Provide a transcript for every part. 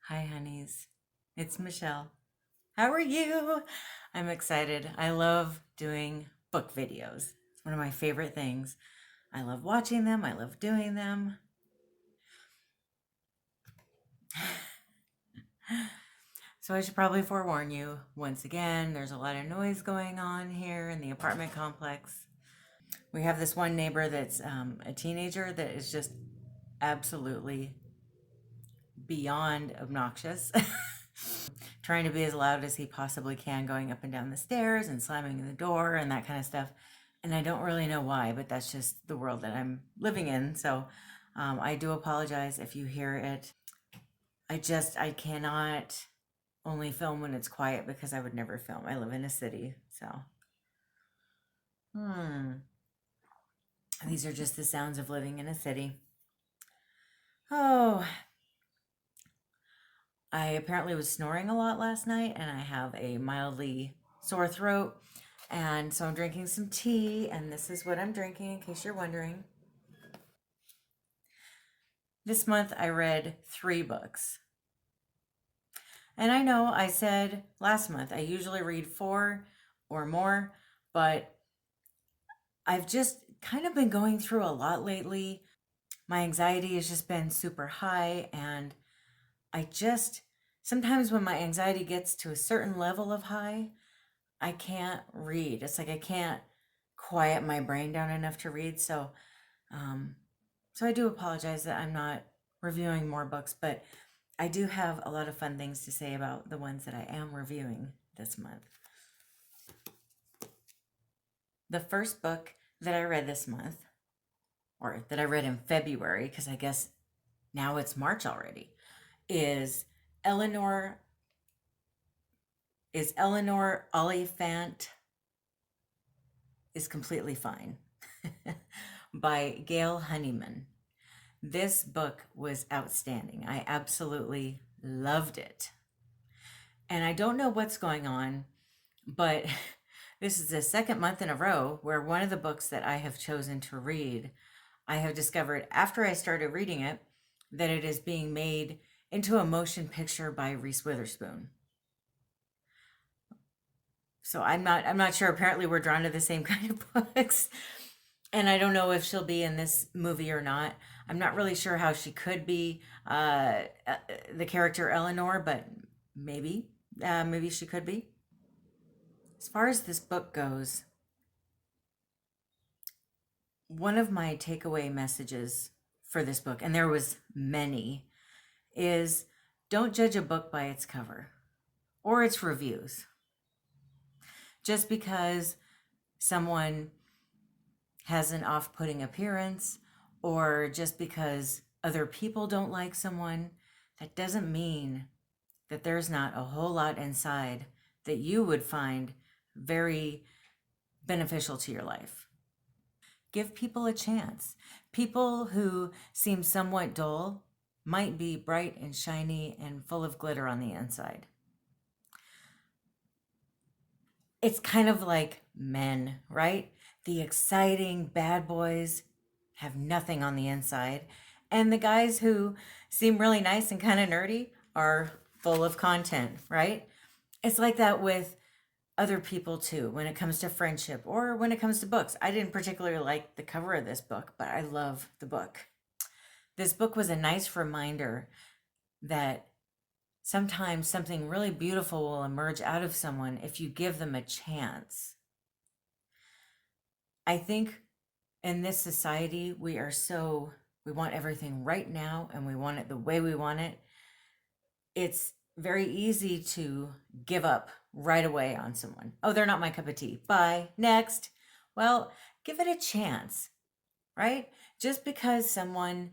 Hi, honeys. It's Michelle. How are you? I'm excited. I love doing book videos. It's one of my favorite things. I love watching them. I love doing them. So I should probably forewarn you once again, there's a lot of noise going on here in the apartment complex. We have this one neighbor that's a teenager that is just absolutely beyond obnoxious. Trying to be as loud as he possibly can, going up and down the stairs and slamming the door and that kind of stuff. And I don't really know why, but that's just the world that I'm living in. So I do apologize if you hear it. I cannot only film when it's quiet because I would never film. I live in a city. So, these are just the sounds of living in a city. Oh, I apparently was snoring a lot last night and I have a mildly sore throat. And so I'm drinking some tea, and this is what I'm drinking in case you're wondering. This month I read 3 books. And I know I said last month I usually read 4 or more, but I've just kind of been going through a lot lately. My anxiety has just been super high, and sometimes when my anxiety gets to a certain level of high, I can't read. It's like I can't quiet my brain down enough to read. So I do apologize that I'm not reviewing more books, but I do have a lot of fun things to say about the ones that I am reviewing this month. The first book that I read this month, or that I read in February, because I guess now it's March already, is Eleanor Oliphant is Completely Fine by Gail Honeyman. This book was outstanding. I absolutely loved it. And I don't know what's going on, but this is the second month in a row where one of the books that I have chosen to read, I have discovered after I started reading it that it is being made into a motion picture by Reese Witherspoon. So I'm not sure. Apparently we're drawn to the same kind of books. And I don't know if she'll be in this movie or not. I'm not really sure how she could be the character Eleanor, but maybe she could be. As far as this book goes, one of my takeaway messages for this book, and there was many, is don't judge a book by its cover or its reviews. Just because someone has an off-putting appearance, or just because other people don't like someone, that doesn't mean that there's not a whole lot inside that you would find very beneficial to your life. Give people a chance. People who seem somewhat dull might be bright and shiny and full of glitter on the inside. It's kind of like men, right? The exciting bad boys have nothing on the inside. And the guys who seem really nice and kind of nerdy are full of content, right? It's like that with other people too, when it comes to friendship or when it comes to books. I didn't particularly like the cover of this book, but I love the book. This book was a nice reminder that sometimes something really beautiful will emerge out of someone if you give them a chance. I think in this society, we want everything right now and we want it the way we want it. It's very easy to give up right away on someone. Oh, they're not my cup of tea. Bye. Next. Well, give it a chance, right? Just because someone,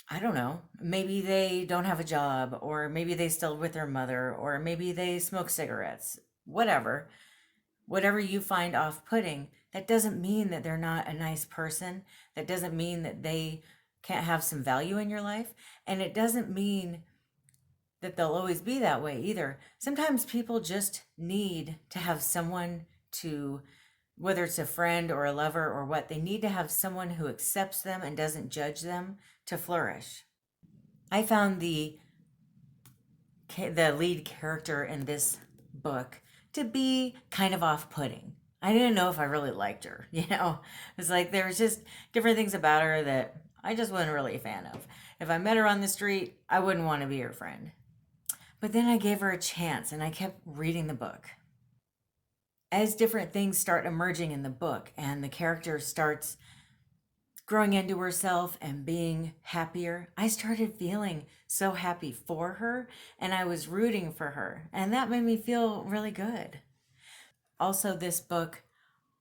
I don't know, maybe they don't have a job, or maybe they still live with their mother, or maybe they smoke cigarettes, whatever you find off-putting, that doesn't mean that they're not a nice person. That doesn't mean that they can't have some value in your life. And it doesn't mean that they'll always be that way either. Sometimes people just need to have someone to, whether it's a friend or a lover or what, they need to have someone who accepts them and doesn't judge them to flourish. I found the the lead character in this book to be kind of off-putting. I didn't know if I really liked her, you know. It's like there was just different things about her that I just wasn't really a fan of. If I met her on the street, I wouldn't want to be her friend. But then I gave her a chance and I kept reading the book. As different things start emerging in the book and the character starts growing into herself and being happier, I started feeling so happy for her and I was rooting for her. And that made me feel really good. Also, this book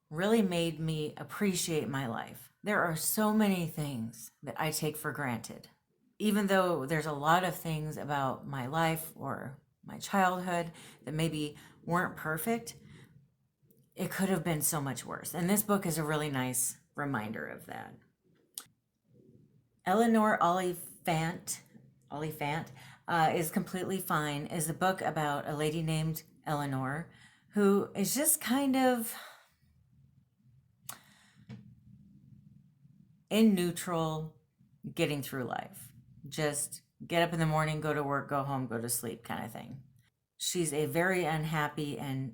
really made me appreciate my life. There are so many things that I take for granted. Even though there's a lot of things about my life or my childhood that maybe weren't perfect, it could have been so much worse. And this book is a really nice reminder of that. Eleanor Oliphant is Completely Fine is a book about a lady named Eleanor who is just kind of in neutral, getting through life. Just get up in the morning, go to work, go home, go to sleep kind of thing. She's a very unhappy and,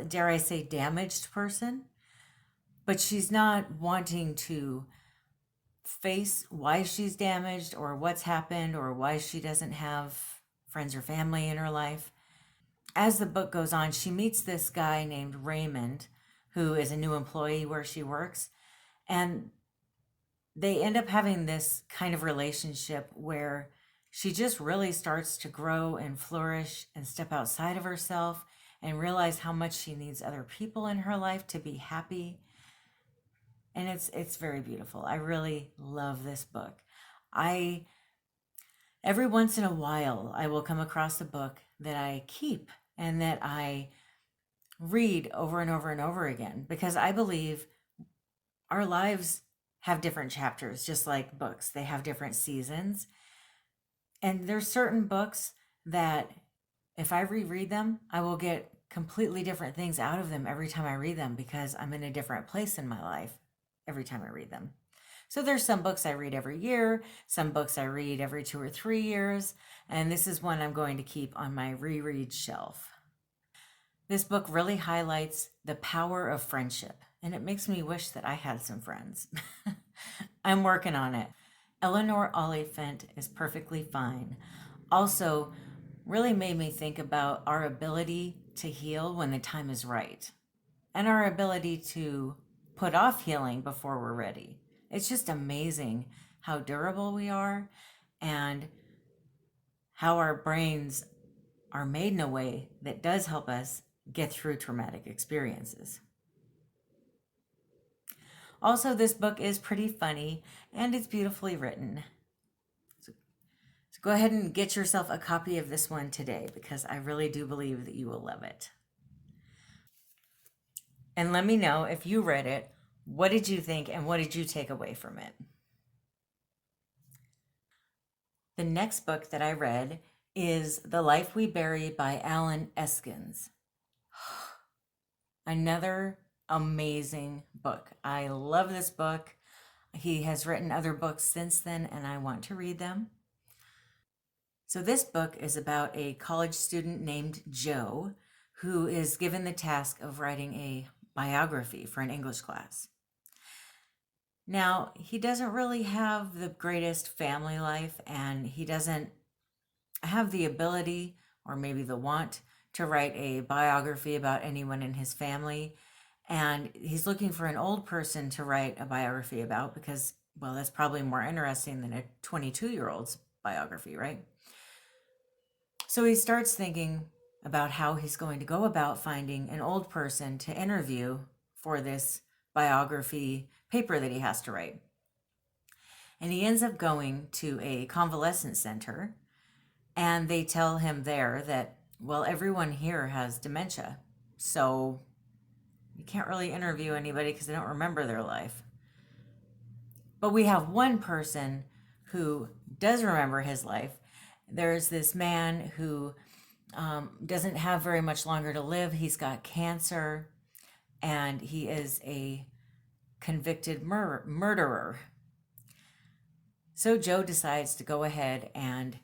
dare I say, damaged person, but she's not wanting to face why she's damaged or what's happened or why she doesn't have friends or family in her life. As the book goes on, she meets this guy named Raymond, who is a new employee where she works, and they end up having this kind of relationship where she just really starts to grow and flourish and step outside of herself and realize how much she needs other people in her life to be happy. And it's very beautiful. I really love this book. I every once in a while I will come across a book that I keep and that I read over and over and over again because I believe our lives have different chapters, just like books. They have different seasons. And there's certain books that if I reread them, I will get completely different things out of them every time I read them because I'm in a different place in my life every time I read them. So there's some books I read every year, some books I read every 2 or 3 years, and this is one I'm going to keep on my reread shelf. This book really highlights the power of friendship, and it makes me wish that I had some friends. I'm working on it. Eleanor Oliphant is Perfectly Fine. Also, really made me think about our ability to heal when the time is right, and our ability to put off healing before we're ready. It's just amazing how durable we are and how our brains are made in a way that does help us get through traumatic experiences. Also, this book is pretty funny and it's beautifully written. So go ahead and get yourself a copy of this one today because I really do believe that you will love it. And let me know if you read it, what did you think and what did you take away from it? The next book that I read is The Life We Bury by Allen Eskens. Another amazing book. I love this book. He has written other books since then, and I want to read them. So this book is about a college student named Joe who is given the task of writing a biography for an English class. Now, he doesn't really have the greatest family life, and he doesn't have the ability or maybe the want to write a biography about anyone in his family. And he's looking for an old person to write a biography about because, well, that's probably more interesting than a 22-year-old's biography, right? So he starts thinking about how he's going to go about finding an old person to interview for this biography paper that he has to write. And he ends up going to a convalescent center, and they tell him there that, well, everyone here has dementia, so you can't really interview anybody because they don't remember their life. But we have one person who does remember his life. There's this man who doesn't have very much longer to live. He's got cancer, and he is a convicted murderer. So Joe decides to go ahead and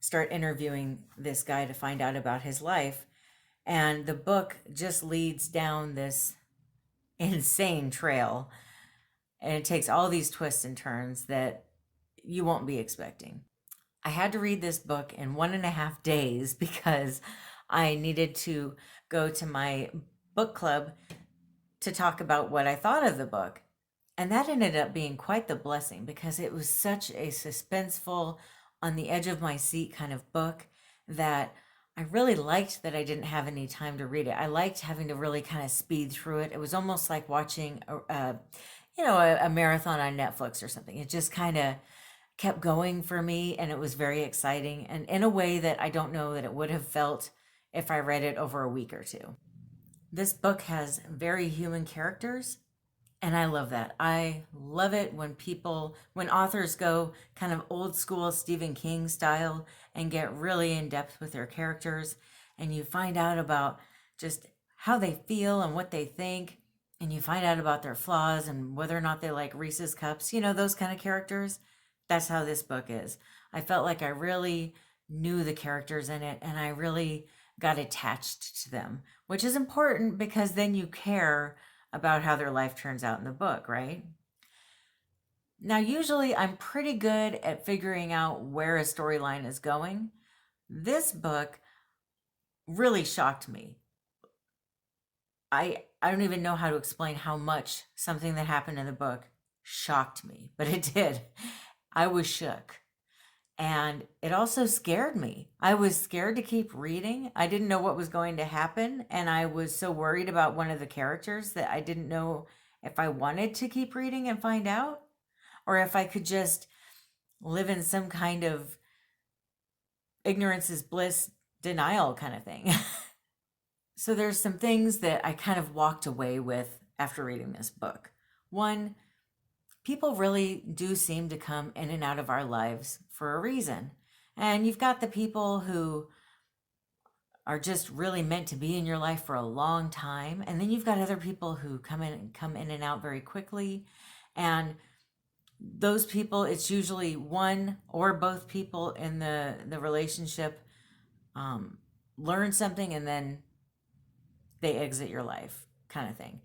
start interviewing this guy to find out about his life. And the book just leads down this insane trail. And it takes all these twists and turns that you won't be expecting. I had to read this book in 1.5 days because I needed to go to my book club to talk about what I thought of the book. And that ended up being quite the blessing because it was such a suspenseful, on the edge of my seat kind of book that I really liked that I didn't have any time to read it. I liked having to really kind of speed through it. It was almost like watching a marathon on Netflix or something. It just kind of kept going for me, and it was very exciting, and in a way that I don't know that it would have felt if I read it over a week or two. This book has very human characters, and I love that. I love it when authors go kind of old school Stephen King style and get really in depth with their characters, and you find out about just how they feel and what they think, and you find out about their flaws and whether or not they like Reese's cups, those kind of characters. That's how this book is. I felt like I really knew the characters in it, and I really got attached to them, which is important because then you care about how their life turns out in the book, right? Now, usually I'm pretty good at figuring out where a storyline is going. This book really shocked me. I don't even know how to explain how much something that happened in the book shocked me, but it did. I was shook. And it also scared me. I was scared to keep reading. I didn't know what was going to happen. And I was so worried about one of the characters that I didn't know if I wanted to keep reading and find out, or if I could just live in some kind of ignorance is bliss denial kind of thing. So there's some things that I kind of walked away with after reading this book. One, people really do seem to come in and out of our lives for a reason. And you've got the people who are just really meant to be in your life for a long time. And then you've got other people who come in and out very quickly. And those people, it's usually one or both people in the relationship learn something and then they exit your life kind of thing.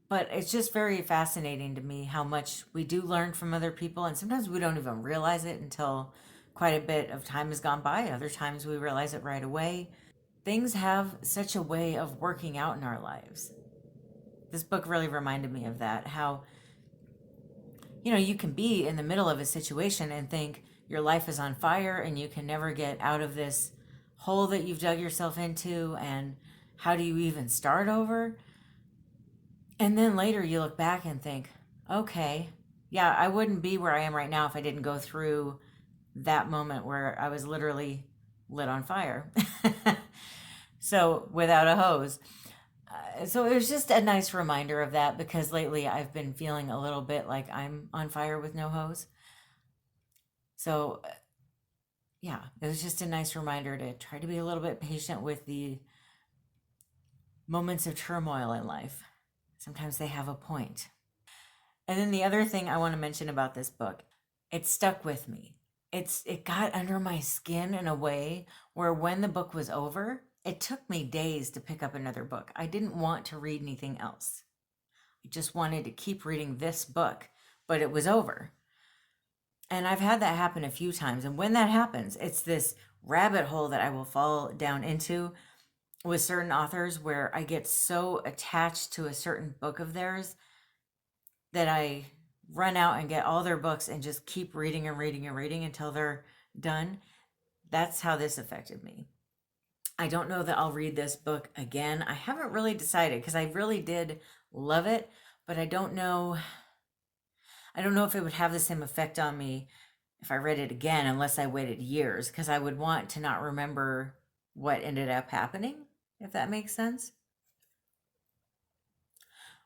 But it's just very fascinating to me how much we do learn from other people. And sometimes we don't even realize it until quite a bit of time has gone by. Other times we realize it right away. Things have such a way of working out in our lives. This book really reminded me of that. How, you can be in the middle of a situation and think your life is on fire and you can never get out of this hole that you've dug yourself into. And how do you even start over? And then later you look back and think, okay, yeah, I wouldn't be where I am right now if I didn't go through that moment where I was literally lit on fire. So without a hose. So it was just a nice reminder of that because lately I've been feeling a little bit like I'm on fire with no hose. So yeah, it was just a nice reminder to try to be a little bit patient with the moments of turmoil in life. Sometimes they have a point. And then the other thing I want to mention about this book, it stuck with me. It got under my skin in a way where when the book was over, it took me days to pick up another book. I didn't want to read anything else. I just wanted to keep reading this book, but it was over. And I've had that happen a few times. And when that happens, it's this rabbit hole that I will fall down into with certain authors where I get so attached to a certain book of theirs that I run out and get all their books and just keep reading and reading and reading until they're done. That's how this affected me. I don't know that I'll read this book again. I haven't really decided because I really did love it, but I don't know if it would have the same effect on me if I read it again unless I waited years, because I would want to not remember what ended up happening, if that makes sense.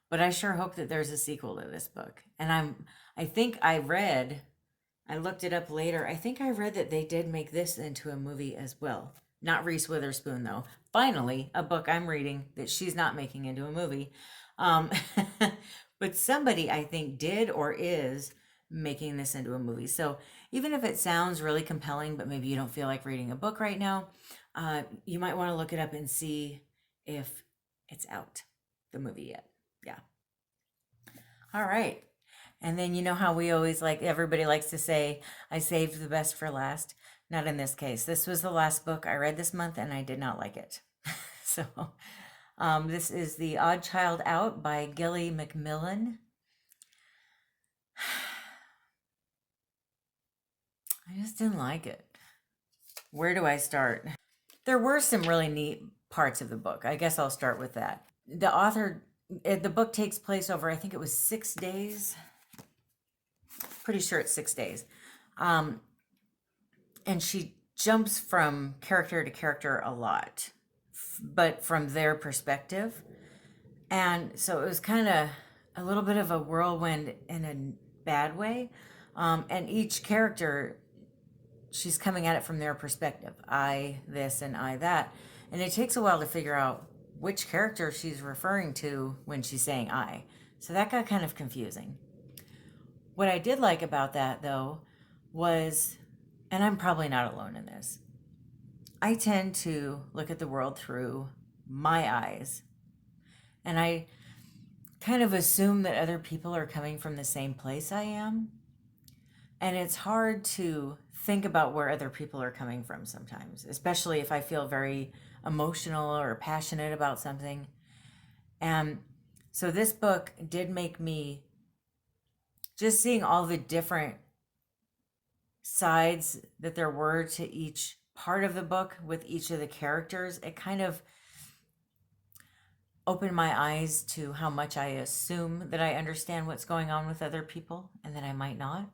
But I sure hope that there's a sequel to this book. And I looked it up later. I think I read that they did make this into a movie as well. Not Reese Witherspoon, though. Finally, a book I'm reading that she's not making into a movie. But somebody, I think, did or is making this into a movie. So Even if it sounds really compelling, but maybe you don't feel like reading a book right now, you might want to look it up and see if it's out, the movie yet. Yeah. All right. And then you know how we always like, everybody likes to say, I saved the best for last. Not in this case. This was the last book I read this month and I did not like it. So this is The Odd Child Out by Gilly Macmillan. I just didn't like it. Where do I start? There were some really neat parts of the book. I guess I'll start with that. The author, the book takes place over, I think it was 6 days. Pretty sure it's 6 days. And she jumps from character to character a lot, but from their perspective. And so it was kind of a little bit of a whirlwind in a bad way. And each character, she's coming at it from their perspective. I this and I that. And it takes a while to figure out which character she's referring to when she's saying I. So that got kind of confusing. What I did like about that, though, was, and I'm probably not alone in this, I tend to look at the world through my eyes. And I kind of assume that other people are coming from the same place I am. And it's hard to think about where other people are coming from sometimes, especially if I feel very emotional or passionate about something. And so this book did make me, just seeing all the different sides that there were to each part of the book with each of the characters, it kind of opened my eyes to how much I assume that I understand what's going on with other people and that I might not.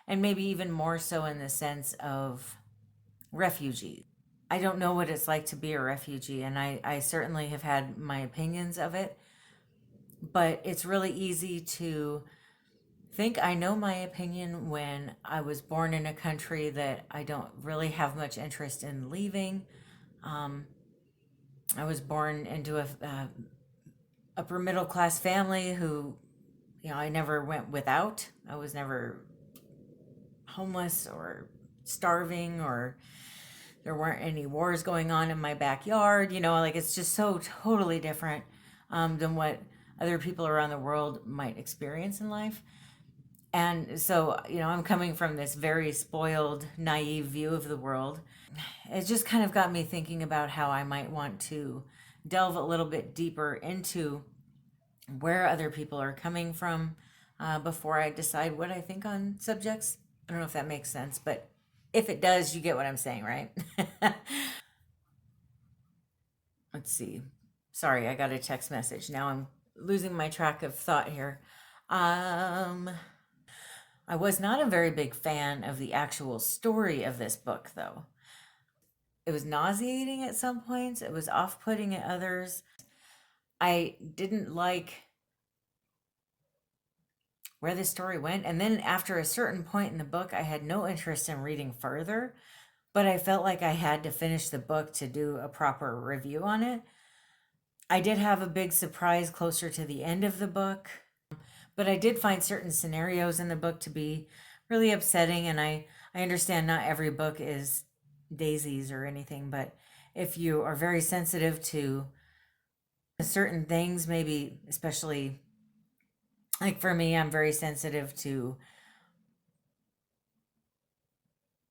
And maybe even more so in the sense of refugees. I don't know what it's like to be a refugee, and I certainly have had my opinions of it, but it's really easy to think I know my opinion when I was born in a country that I don't really have much interest in leaving. I was born into a upper middle class family who, I never went without. I was never homeless or starving, or there weren't any wars going on in my backyard. Like, it's just so totally different than what other people around the world might experience in life. And so, I'm coming from this very spoiled, naive view of the world. It just kind of got me thinking about how I might want to delve a little bit deeper into where other people are coming from before I decide what I think on subjects. I don't know if that makes sense, but if it does, you get what I'm saying, right? Let's see. Sorry, I got a text message. Now I'm losing my track of thought here. I was not a very big fan of the actual story of this book, though. It was nauseating at some points. It was off-putting at others. I didn't like where the story went. And then after a certain point in the book, I had no interest in reading further, but I felt like I had to finish the book to do a proper review on it. I did have a big surprise closer to the end of the book, but I did find certain scenarios in the book to be really upsetting. And I understand not every book is daisies or anything, but if you are very sensitive to certain things, maybe especially, like for me, I'm very sensitive to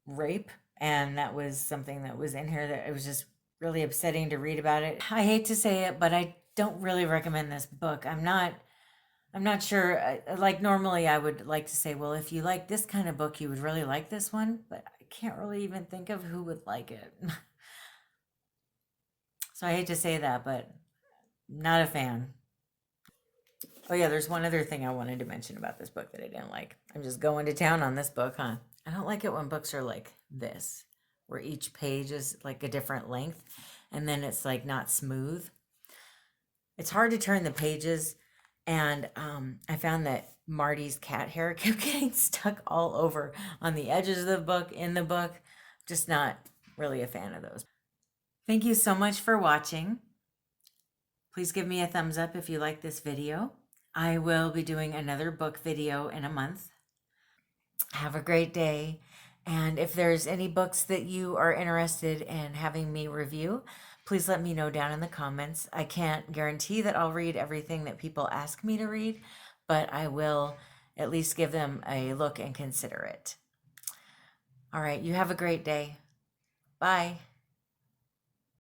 rape, and that was something that was in here that it was just really upsetting to read about it. I hate to say it, but I don't really recommend this book. I'm not sure. Like, normally I would like to say, well, if you like this kind of book, you would really like this one, but I can't really even think of who would like it. So I hate to say that, but not a fan. Oh yeah, there's one other thing I wanted to mention about this book that I didn't like. I'm just going to town on this book, huh? I don't like it when books are like this, where each page is like a different length, and then it's like not smooth. It's hard to turn the pages, and I found that Marty's cat hair kept getting stuck all over on the edges of the book, in the book. Just not really a fan of those. Thank you so much for watching. Please give me a thumbs up if you like this video. I will be doing another book video in a month. Have a great day. And if there's any books that you are interested in having me review, please let me know down in the comments. I can't guarantee that I'll read everything that people ask me to read, but I will at least give them a look and consider it. All right, you have a great day. Bye.